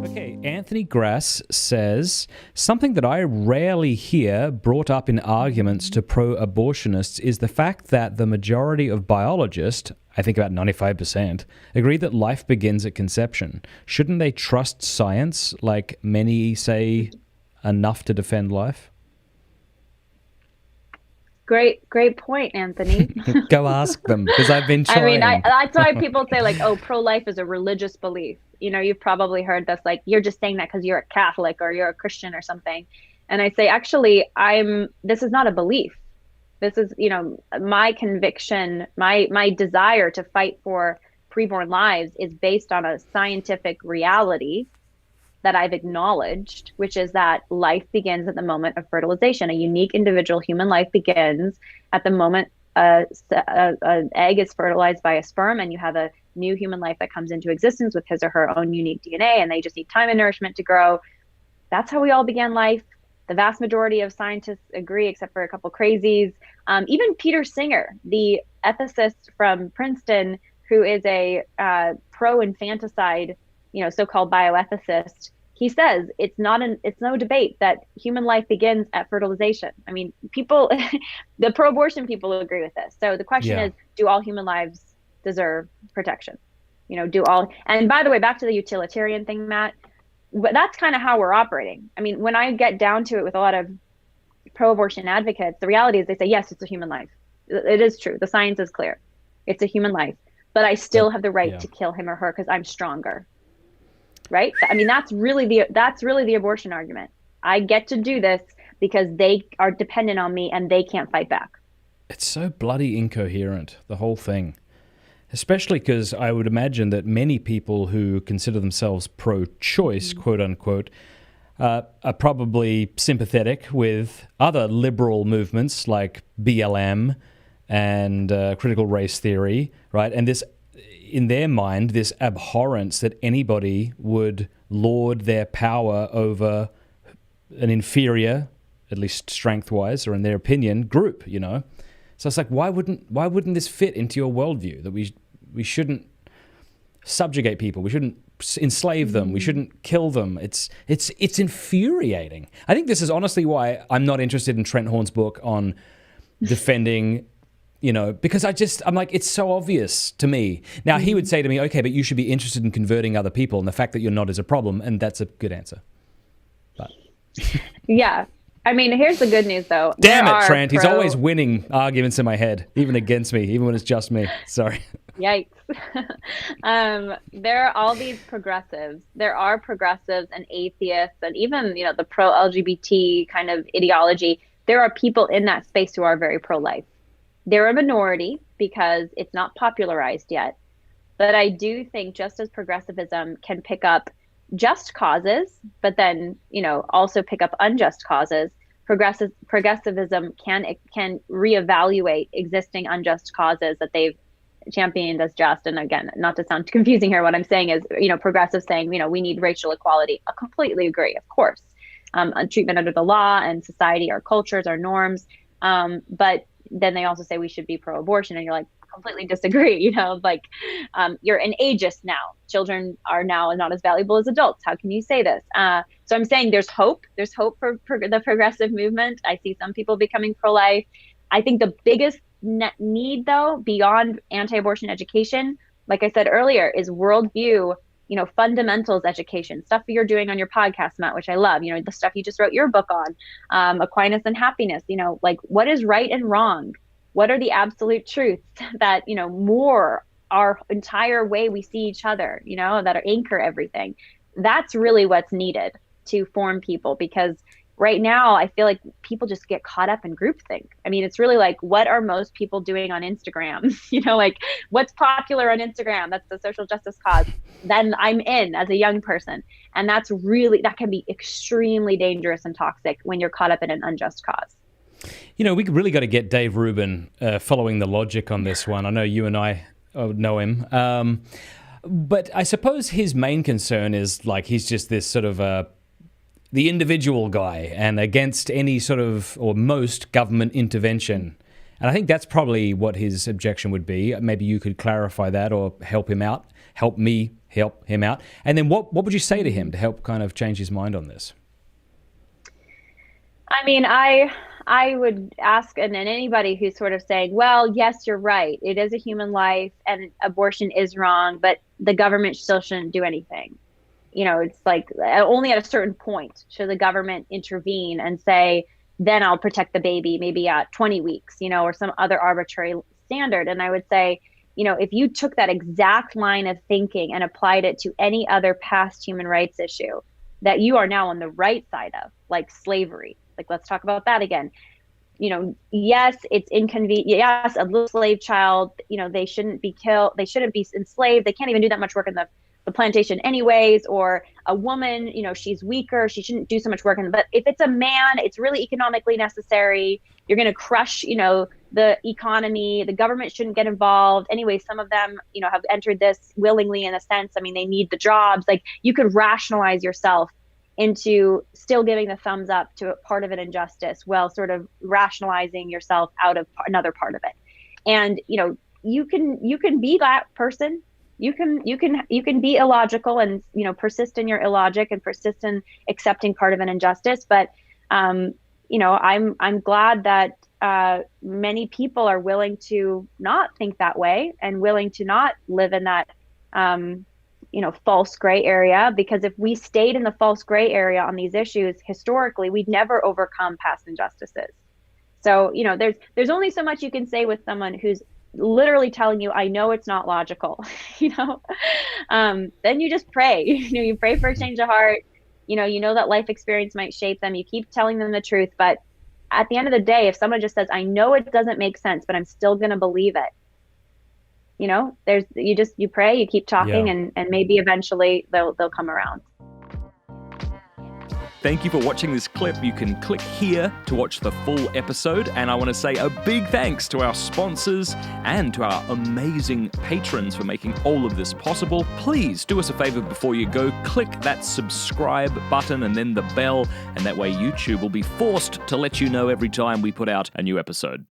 Okay, Anthony Grass says, something that I rarely hear brought up in arguments to pro-abortionists is the fact that the majority of biologists, I think about 95%, agree that life begins at conception. Shouldn't they trust science, like many say, enough to defend life? Great point, Anthony. Go ask them, because I've been I mean, trying. that's why people say like, oh, pro-life is a religious belief. You've probably heard this, like, you're just saying that because you're a Catholic or you're a Christian or something. And I say, actually, this is not a belief. This is, my conviction, my desire to fight for preborn lives is based on a scientific reality that I've acknowledged, which is that life begins at the moment of fertilization. A unique individual human life begins at the moment an egg is fertilized by a sperm, and you have a new human life that comes into existence with his or her own unique DNA, and they just need time and nourishment to grow. That's how we all began life. The vast majority of scientists agree, except for a couple crazies. Even Peter Singer, the ethicist from Princeton, who is a pro-infanticide, so-called bioethicist, he says it's no debate that human life begins at fertilization. I mean, people, the pro-abortion people agree with this. So the question is, do all human lives deserve protection? And by the way, back to the utilitarian thing, Matt, that's kind of how we're operating. I mean, when I get down to it with a lot of pro-abortion advocates, the reality is they say, yes, it's a human life. It is true. The science is clear. It's a human life, but I still have the right to kill him or her because I'm stronger. Right? I mean, that's really the abortion argument. I get to do this because they are dependent on me and they can't fight back. It's so bloody incoherent, the whole thing. Especially because I would imagine that many people who consider themselves pro-choice, quote unquote, are probably sympathetic with other liberal movements like BLM and critical race theory, right? And this, in their mind, this abhorrence that anybody would lord their power over an inferior, at least strength-wise, or in their opinion, group, So it's like, why wouldn't this fit into your worldview, that we shouldn't subjugate people, we shouldn't enslave them, we shouldn't kill them? It's infuriating. I think this is honestly why I'm not interested in Trent Horn's book on defending, because I'm like, it's so obvious to me. Now, he would say to me, okay, but you should be interested in converting other people, and the fact that you're not is a problem, and that's a good answer. But yeah. I mean, here's the good news, though. Damn it, Trent. He's always winning arguments in my head, even against me, even when it's just me. Sorry. Yikes. There are all these progressives. There are progressives and atheists and even, the pro-LGBT kind of ideology. There are people in that space who are very pro-life. They're a minority because it's not popularized yet. But I do think just as progressivism can pick up just causes, but then, also pick up unjust causes, progressivism can reevaluate existing unjust causes that they've championed as just. And again, not to sound confusing here, what I'm saying is, progressives saying, we need racial equality. I completely agree, of course. Treatment under the law and society, our cultures, our norms. But then they also say we should be pro-abortion, and you're like, completely disagree. You're an ageist now. Children are now not as valuable as adults. How can you say this? So I'm saying there's hope. There's hope for the progressive movement. I see some people becoming pro-life. I think the biggest need, though, beyond anti-abortion education, like I said earlier, is worldview, fundamentals education, stuff that you're doing on your podcast, Matt, which I love, the stuff you just wrote your book on, Aquinas and Happiness, like what is right and wrong? What are the absolute truths that, more our entire way we see each other, that anchor everything? That's really what's needed to form people, because right now I feel like people just get caught up in groupthink. I mean, it's really like, what are most people doing on Instagram? Like what's popular on Instagram? That's the social justice cause. Then I'm in as a young person. And that can be extremely dangerous and toxic when you're caught up in an unjust cause. We really got to get Dave Rubin following the logic on this one. I know you and I know him. But I suppose his main concern is like he's just this sort of the individual guy and against any sort of or most government intervention. And I think that's probably what his objection would be. Maybe you could clarify that or help him out, help me help him out. And then what would you say to him to help kind of change his mind on this? I mean, I would ask, and then anybody who's sort of saying, well, yes, you're right. It is a human life and abortion is wrong, but the government still shouldn't do anything. It's like only at a certain point should the government intervene and say, then I'll protect the baby, maybe at 20 weeks, or some other arbitrary standard. And I would say, if you took that exact line of thinking and applied it to any other past human rights issue that you are now on the right side of, like slavery, like, let's talk about that again. Yes, it's inconvenient. Yes, a little slave child, they shouldn't be killed. They shouldn't be enslaved. They can't even do that much work in the plantation anyways. Or a woman, she's weaker. She shouldn't do so much work. But if it's a man, it's really economically necessary. You're going to crush, the economy. The government shouldn't get involved. Anyway, some of them, have entered this willingly in a sense. I mean, they need the jobs. Like, you could rationalize yourself into still giving the thumbs up to a part of an injustice while sort of rationalizing yourself out of another part of it. And, you can be that person. You can be illogical and, persist in your illogic and persist in accepting part of an injustice. But, I'm glad that many people are willing to not think that way and willing to not live in that, false gray area, because if we stayed in the false gray area on these issues, historically, we'd never overcome past injustices. So, there's only so much you can say with someone who's literally telling you, I know it's not logical, then you just pray, you pray for a change of heart, you know that life experience might shape them. You keep telling them the truth. But at the end of the day, if someone just says, I know it doesn't make sense, but I'm still going to believe it, you pray, you keep talking, and maybe eventually they'll come around. Thank you for watching this clip. You can click here to watch the full episode. And I want to say a big thanks to our sponsors and to our amazing patrons for making all of this possible. Please do us a favor before you go. Click that subscribe button and then the bell. And that way YouTube will be forced to let you know every time we put out a new episode.